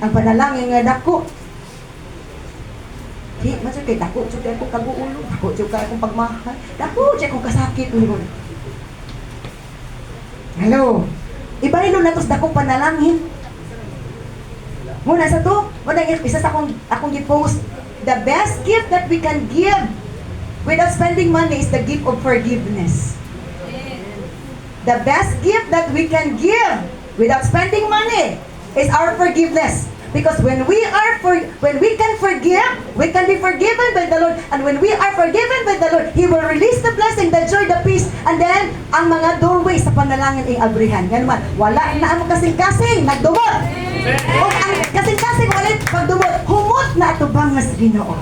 Ang panalangin nga dako. Di, masuk kay dako, cuk ako kaguulo, dako cuk akong pagmahal, dako cuk akong kasakit ulo. Hello. Ibaylo na tos dako panalangin. Muna sa to, muna isa sa akong gi-post, the best gift that we can give without spending money is the gift of forgiveness. The best gift that we can give without spending money is our forgiveness. Because when we can forgive, we can be forgiven by the Lord. And when we are forgiven by the Lord, He will release the blessing, the joy, the peace. And then, ang mga doorway sa panalangin ay abrihan. Yan man, wala na ang kasing-kasing, nagdumot. O ang kasing-kasing, wala pagdumot. Humot na atubang nga sa Ginoo.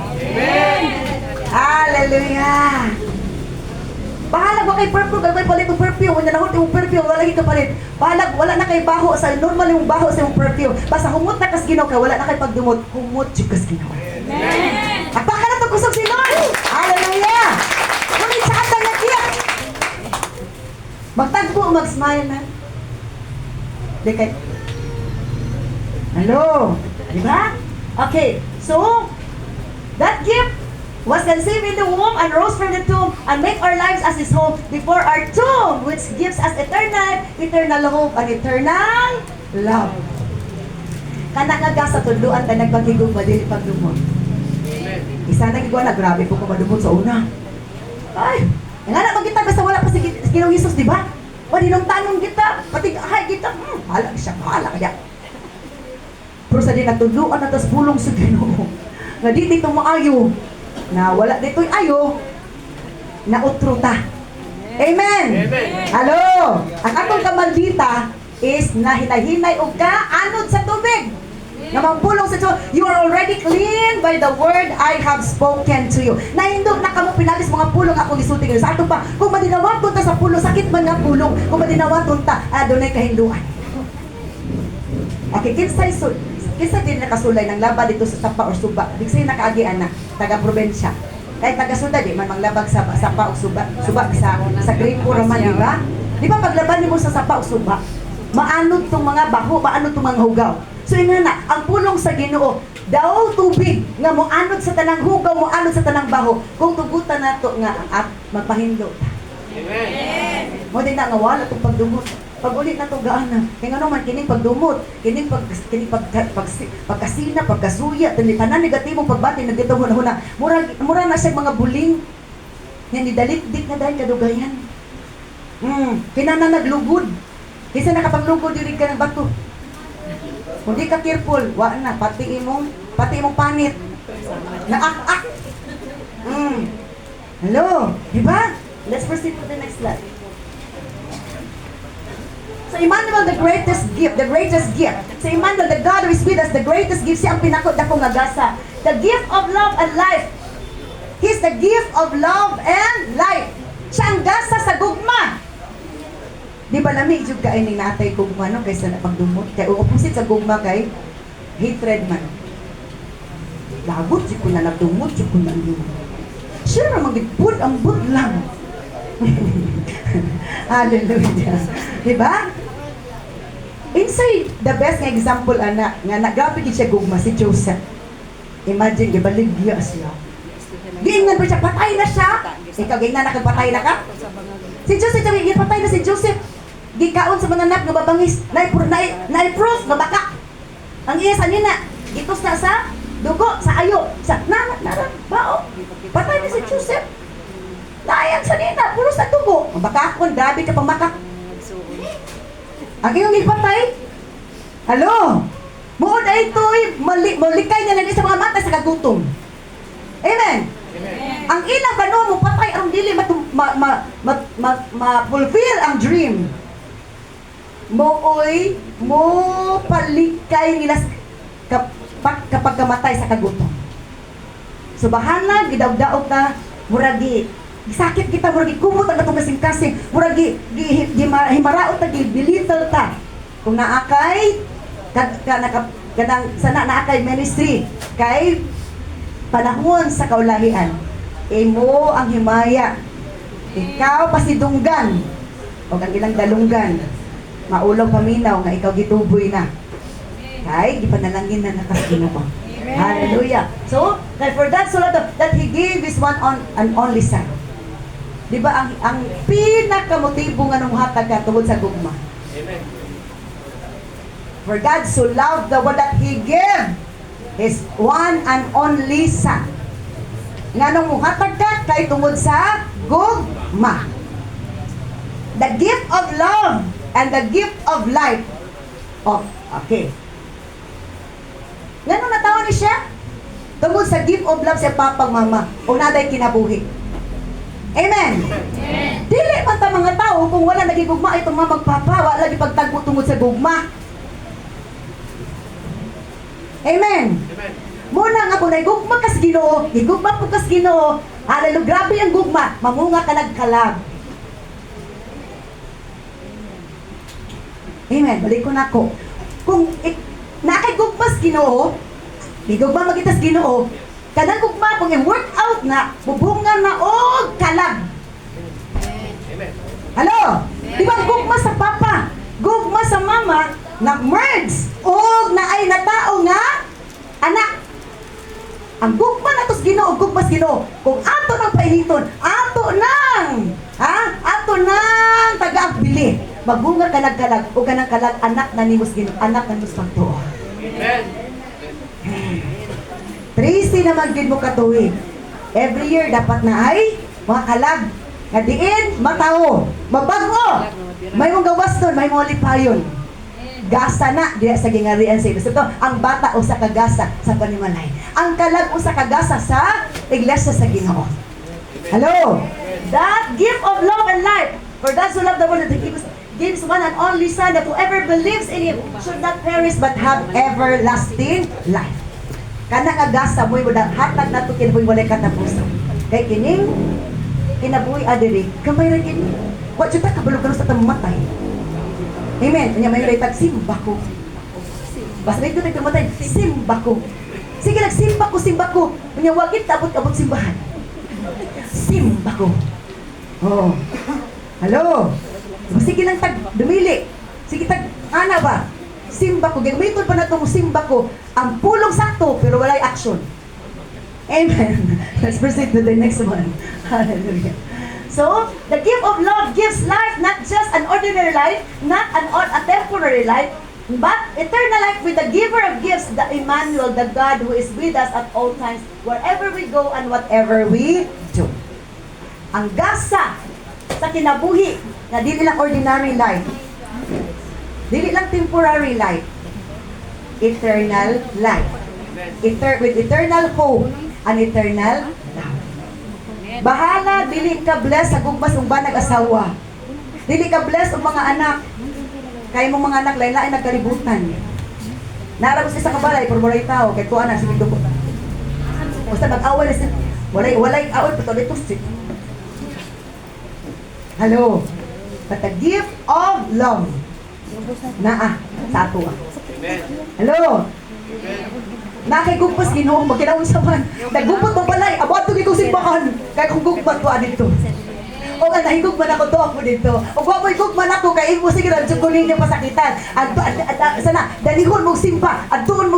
Hallelujah! Bahalag wa kay perfume, kay palit ng perfume, wala na yung perfume, wala lagi ka palit. Bahalag, wala na kay baho sa normal yung baho sa yung perfume. Basta humot na kas Ginoo ka, wala na kay pagdumot, humot jud kas Ginoo. Amen. Apaka na to kusog si Lord. Hallelujah. Kung sa ata nga gift. Magtagpo, mag-smile na. Di kay. Hello. Di ba? Okay. So, that gift was conceived in the womb and rose from the tomb and make our lives as His home before our tomb, which gives us eternal hope and eternal love. Kana nga sa tudluan ta nagpagigog ba dili pagdumot. Isa na gigwa na grabe ko madumot sa una. Ay, nga na magkita basta wala pa si Ginoong Hesus, di ba? Pwede nung tanong kita, pati ay kita, bahala siya, bahala kaya. Pero sa din natudluan na tas bulong sa Ginoo. Nga di dito maayo. Na wala dito'y ayo na utruta. Amen. Amen. Hello. Ang atong kamaldita is nahinay-hinay og ka anod sa tubig. Na mampulong sa Diyos. You are already clean by the word I have spoken to you. Nahindog na kamo pinalis mga pulong akong isulti kayo. Sa ato pa, kung madinawaton ta sa pulong, sakit man nga pulong. Kung madinawaton ta, adunay kahinduan. Okay, kinsa din nakasulay ng laba dito sa sapa or suba. Di sa'yo nakaagian na, taga-probinsya. Kahit taga-suda, di man manglabag sa sapa o suba sa gripo raman, di ba? Di ba paglaban mo sa sapa o suba, maanod tong mga baho, maanod tong mga hugaw. So yun na, ang pulong sa Ginoo, daw tubig nga moanod sa tanang hugaw, moanod sa tanang baho. Kung tugutan na to nga at magpahindo ta. Amen. Mo din na nga wala tong pagdumot. Pag ulit na to gaan na. Kaya nga naman, kining pagdumot, kining pagkasina, pagkasuya, tanan negatibong pagbati, nagdito huna. Mura na siya mga buling. Yan, nidalit-dit na dahil kadugayan. Kinana naglugod. Kisa nakapaglugod, dirig ka ng bato. Kung di ka careful, wala na, pati imong panit. Naak-ak. Hello, di ba? Let's proceed to the next slide. So Emmanuel, the greatest gift. So Emmanuel, the God who is with us, the greatest gift, siya ang pinako-dakong nagasa. The gift of love and life. He's the gift of love and life. Siya ang gasa sa gugma. Di ba lamig jud ka ining natay gugma no kaysa na pagdumot. Kay opposite sa gugma kay hatred man. Lagot jud ko na nagdumot, jud ko na dumot. Siya ra magipud ang budlang. Hallelujah. Diba? Inside, the best nga example, anak, nga nagapi siya gugma, si Joseph. Imagine, gibaligya siya. Giingnan ba siya, patay na siya? Ikaw, giingnan na kagpatay na ka? Si Joseph, patay na si Joseph. Gikaon sa mga anak, nga babangis. Na-proof, nga baka. Ang iya sa nina, itos na sa dugo, sa ayo, sa naran, bao. Patay na si Joseph. Naayan sa nina, pulos na dugo. Baka ako, grabe ka pang makak. Ang iyong ipatay, halo, muod ay ito'y malikay niya lang sa mga mata sa kagutom. Amen? Amen. Ang ilang kano mo patay ang dili ma-fulfill ang dream. Mooy mo palikay nila kapag kamatay sa kagutom. So bahala gidawdaog ta muragi sakit kita muragi kumot ang atong kasing-kasing muragi himaraot ta gibilitol ta kung naakay kadang sana naakay ministry kay panahon sa kaulahian imo ang himaya ikaw pasidunggan o ang ilang dalunggan maulaw paminaw nga ikaw gituboy na kay gipanalangin na nakas Ginoo. Hallelujah. So, for that so that He gave His one and only Son. Di ba ang pinakamotibo nga nung hatag ka tungod sa gugma? Amen. For God so loved the world that He gave His one and only Son. Nga nung muhatag ka kay tungod sa gugma. The gift of love and the gift of life. Oh, okay. Nga nung natawa ni siya? Tungod sa gift of love sa papang mama. O naday kinabuhi. Amen. Dili man ta mga tao kung wala nagigugma itong mga magpapa, wala lagi pagtagpo tungod sa gugma. Amen. Amen. Muna nga kung naigugma kas Ginoo, igugma po kas Ginoo, hallelujah, grabe ang gugma, mamunga ka nagkalab. Amen. Balik ko na ko. Kung nakigugmas Ginoo, igugma magitas Ginoo, kanang gugma kung i-work out na, bubungan na og kalab. Amen. Hello? Di ba gugma sa papa, gugma sa mama, na-merge o na ay natao nga anak. Ang gugma na tos Ginoo, gugma sa Ginoo. Kung ato nang painiton, ato nang taga-bili. Magbunga ka nagkalag o ganang kalag anak na nimos Ginoo, anak na nimos pagtuo. Amen. Tracy naman din mo katuwid. Every year dapat na ay mga kalag. Kadiin, matao, mabago. May mong gawaston, may mong lipayon. Gasa na, diya sa gingarian sa ibig. Ito, ang bata o sa kagasa sa panimalay. Ang kalag o sa kagasa sa iglesia sa Ginoo. Hello? That gift of love and life. For those who love the world, that He gives one and only Son, that whoever believes in Him should not perish but have everlasting life. Kanang agasa mo'y mo hatag na ito kinabuhi walay katapusan. Kay kining kinabuhi adiri, kamay rin kini. What siya ta, kabalog ka sa tamatay. Amen. Kanya may ritag, simba ko. Basta na ito nagkamatay, simba ko. Sige, simba ko. Kanya wagit, abot-abot simbahan. Simba ko. Oh. Hello. Sige lang tag, dumili. Sige tag, ana ba? Simba ko. Gagamiton pa na itong simba ko. Ang pulong sakto, pero walay action. Amen. Let's proceed to the next one. Hallelujah. So, the gift of love gives life, not just an ordinary life, not a temporary life, but eternal life with the giver of gifts, the Emmanuel, the God who is with us at all times, wherever we go and whatever we do. Ang gasa sa kinabuhi, na dili lang ordinary life, dili lang temporary life, eternal life. With eternal hope and eternal love. Bahala, dili ka bless sa gugmas ng banag asawa. Dili ka bless ang mga anak. Kaya mong mga anak, lain-lain nagkalibutan. Narabos sa kabalay, pero walay tao, kaya tuwa na, sige ko. Basta mag-awal na siya. Walay awal, patuloy ito. Hello. But the gift of love, sa ato. Amen. Hello. Nakigugpas Ginoo, magkinaon sa man. Nagugpat mo balay, abot to kong simbahan. Kaya kung gugpat ko dito. O nga, nahigugman ako to ako dito. O kung ako'y gugman ako, kaya mo sige lang, sukunin niyo pasakitan. Sana, dalihon mong simba. Patuon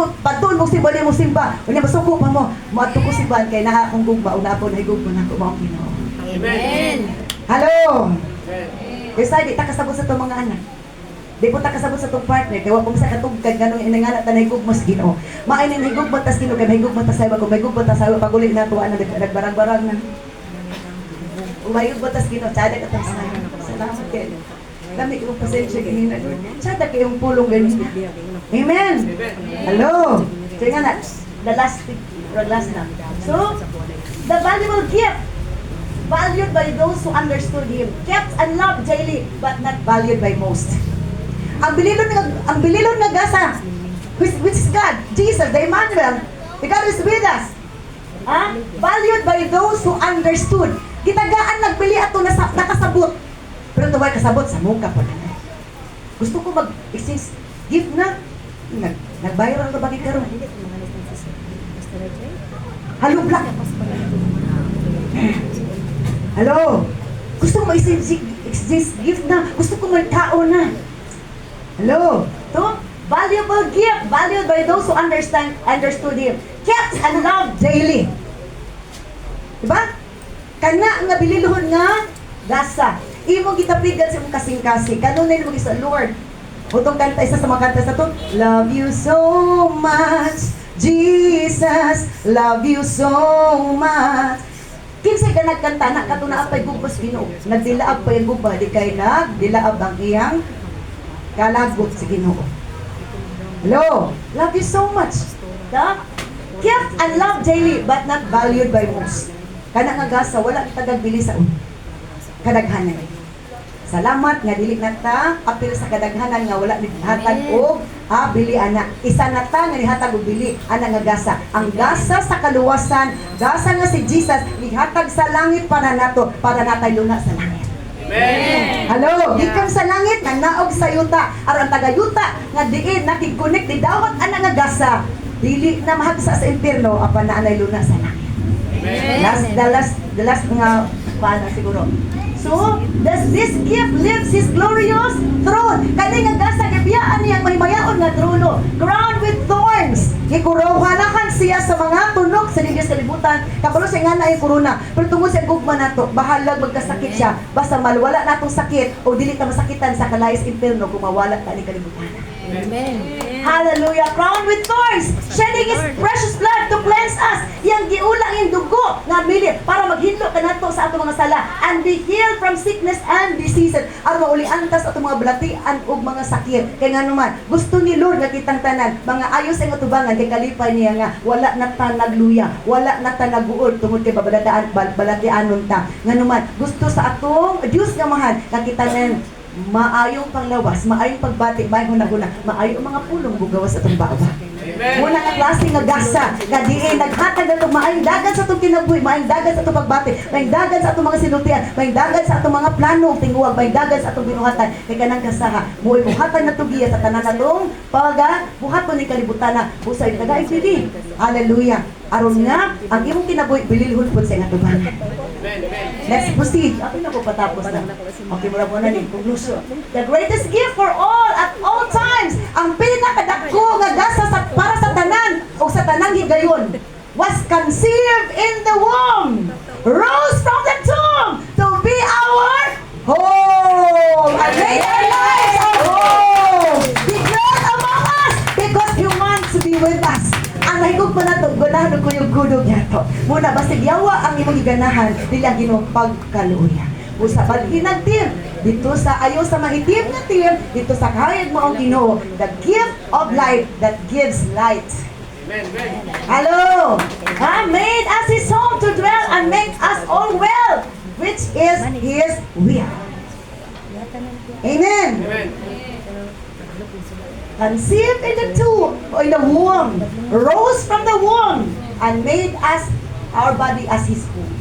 mong simba, dalihon mong simba. O niya, masuko pa mo. Mato ko simbahan, kaya nakakong gugma. O na ako, nahigugman ako, mga Ginoo. Amen. Hello. Amen. Kasi di ta kasabot sa itong mga anak. Di po ta kasabot sa itong partner. Kaya wapong sa katugkad, ganong inangalat na nahigugmas Ginoo. Maanin nahigugmat tas Ginoo, kaya nahigugmat tas sayo. Kung nahigugmat tas sayo, paguli na tuwa na, nagbarang-barang na. Kung mahigugmat tas Ginoo, tsada ka tas sayo. Salamat kayo. Dami kong pasensya ganyan na doon. Tsada kayong pulong ganyan. Amen. Hello. Kaya nga na, the last na. So, the valuable gift, valued by those who understood Him, kept and loved daily, but not valued by most. Ang bililon nga gasa, which is God, Jesus, the Emmanuel, the God is with us. Valued by those who understood. Gitagaan nagbili ato na nakasabot. Pero tuway kasabot sa muka po na. Gusto ko mag-exchange gift na. Nag-viral ka ba karon? Hello, Black. Hello. Gusto ko mag-exchange gift na. Gusto ko magkao na. Hello. To, valuable gift, valued by those who understood Him. Kept and loved daily. Diba? Kana nga bililuhon nga gasa. Imo gitapigan sa imong kasing-kasing. Kanunay mo sa Lord. Utong kanta, isa sa mga kanta sa to, love you so much, Jesus, love you so much. Kinsay ka nagkanta na katuna apay gubos Ginoo. Nagdilaab pa yung guba, di kay nagdilaab ang iyang kalagot si Ginoo. Hello, love you so much. Da? Kept and loved daily, but not valued by most. Kana nga gasa, wala tagagbili sa kadaghanan. Salamat nga dili na ta apil sa kadaghanan nga wala nihatag og bili ana. Isa na ta nga nihatag og bili ana nga gasa. Ang gasa sa kaluwasan, gasa nga si Jesus nihatag sa langit para nato, para natay luna sa langit. Amen. Hello, gikan sa langit nga naog sa yuta, aron tagayuta nga diin nakig-connect di dawat ana nga gasa. Dili na mahagsa sa impierno apan naanay luna sa langit. Amen. The last nga paano siguro. So, does this gift lives His glorious throne? Kani nga gasa gibiyaan niyang may mayaon nga trono, crowned with thorns. Gikurawhanakan siya sa mga tunog sa ligas kalibutan. Kabalo siya nga na yung corona. Pero tungod sa gugma nato, bahalag magkasakit siya. Basta malwala natong sakit o dili ka masakitan sa kalayas impierno kung mawala ka ni kalibutan. Amen. Hallelujah. Crowned with thorns, shedding His precious blood to cleanse us. Yang giulang yung dugo nga milit para maghilo ka nato sa atong mga sala and be healed from sickness and diseases. Aron mauliantas atong mga balatian ug mga sakit. Kay nga naman, gusto ni Lord nga kitang tanan, mga ayos ang atubangan kay kalipay niya nga wala na ta nagluya, wala na ta naguod tungod kay balatianon ta. Nga naman, gusto sa atong Dios nga mahal nga kitanan maayong panglawas, maayong pagbati, maayong hunahuna, maayong mga pulong bugawas atong baba. Amen. Muna nga klase nga gasa, nga diin naghatag na itong maayong dagan sa itong kinabuhi, maayong dagan sa itong pagbati, maayong dagan sa itong mga sinultian, maayong dagan sa itong mga plano tinguwag, maayong dagan sa itong binuhatan, kay kanang kasaha, buhay buhatan na tugiya sa tanan na itong buhaton ni kalibutan na, busay nagaig dili. Hallelujah. Aron nga, ang imong kinabuhi, bililhon po sa nga tuban. Amen. Let's proceed. Ako na po patapos na. Okay, mula po na din. Conclusion. The greatest gift for all at all times, ang pinakadako nga gasa para sa tanan o sa tanang higayon, was conceived in the womb, rose from the tomb to be our home, and made our lives our home. He dwelt among us because He wants to be with us. Ang nahigog mo na ito, ganahan ko yung gudog niya ito. Muna, basta yawa ang imong ganahan, nila ginong pagkaluya. Usa paghinagtim, dito sa ayo sa maitim na tim, dito sa kahayag mo ang Ginoo, the gift of life that gives light. Amen. Hello! Made us His home to dwell and make us all well, which is His will. Amen. Amen. Conceived in the tomb, or in the womb, rose from the womb, and made us, our body as His home.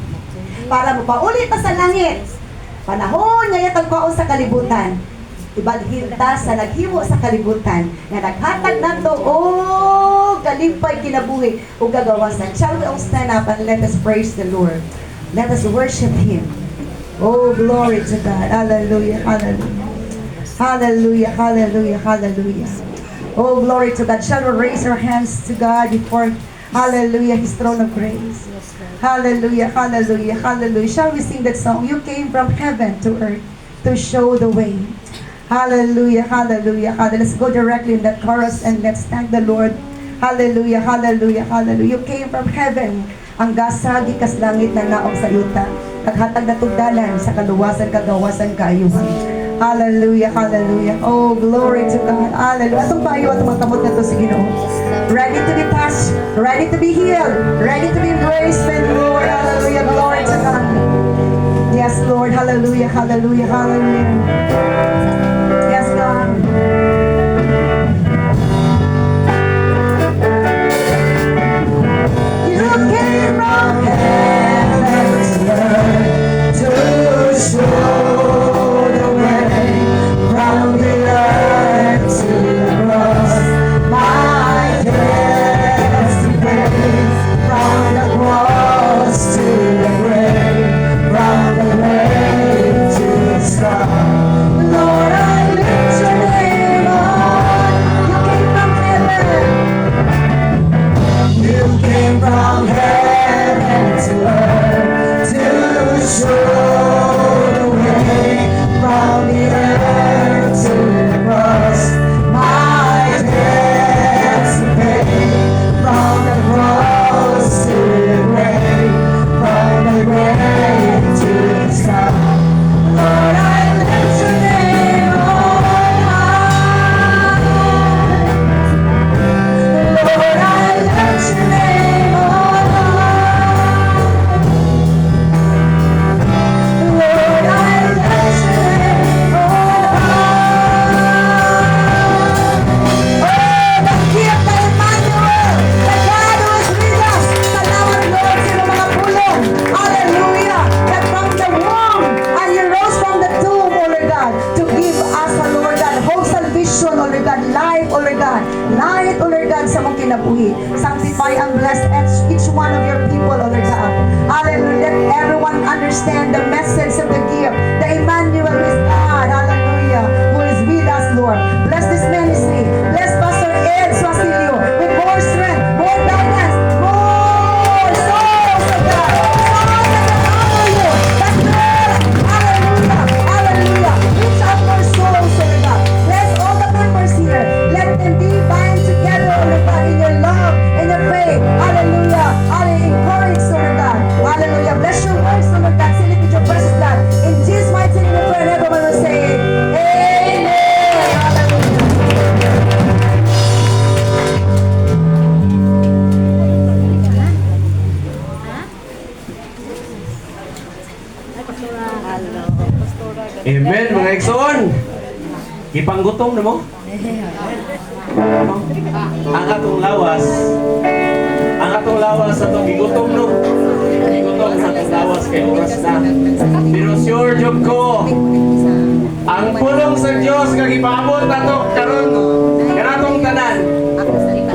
Para mapaulit na sa langit, panahon nga yatang kaon sa kalibutan, ibadhin ta sa naghimo sa kalibutan, nga naghatag nato, kalimpay kinabuhi, o gagawasan. Shall we all stand up and let us praise the Lord? Let us worship Him. Oh, glory to God. Hallelujah, hallelujah. Hallelujah, hallelujah, hallelujah. Oh, glory to God. Shall we raise our hands to God before, hallelujah, His throne of grace. Hallelujah, hallelujah, hallelujah. Shall we sing that song? You came from heaven to earth to show the way. Hallelujah, hallelujah, hallelujah. Let's go directly in that chorus and let's thank the Lord. Hallelujah, hallelujah, hallelujah. You came from heaven. Ang gasagi kas langit na naog sa yuta. Naghatag na tugdalan sa kaluwasan, kagawasan, kaayuhan. Hallelujah, hallelujah. Oh, glory to God. Hallelujah. Atong payo, atong mga kamot na to sa Ginoo. Ready to be touched, ready to be healed, ready to be embraced by the Lord. Hallelujah, glory to God. Yes, Lord. Hallelujah, hallelujah, hallelujah. Yes, God. You came from Amen, mga igsoon. Ipanggutom na mo? Ang atong lawas sa itong gigutom, no? Gigutom sa atong lawas kay oras na. Pero sure job ko, ang pulong sa Diyos kag ipaabot nato karon kanatong tanan.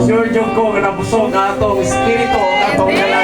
Sure job ko nga nabusog ang atong espiritu, ang atong kalan.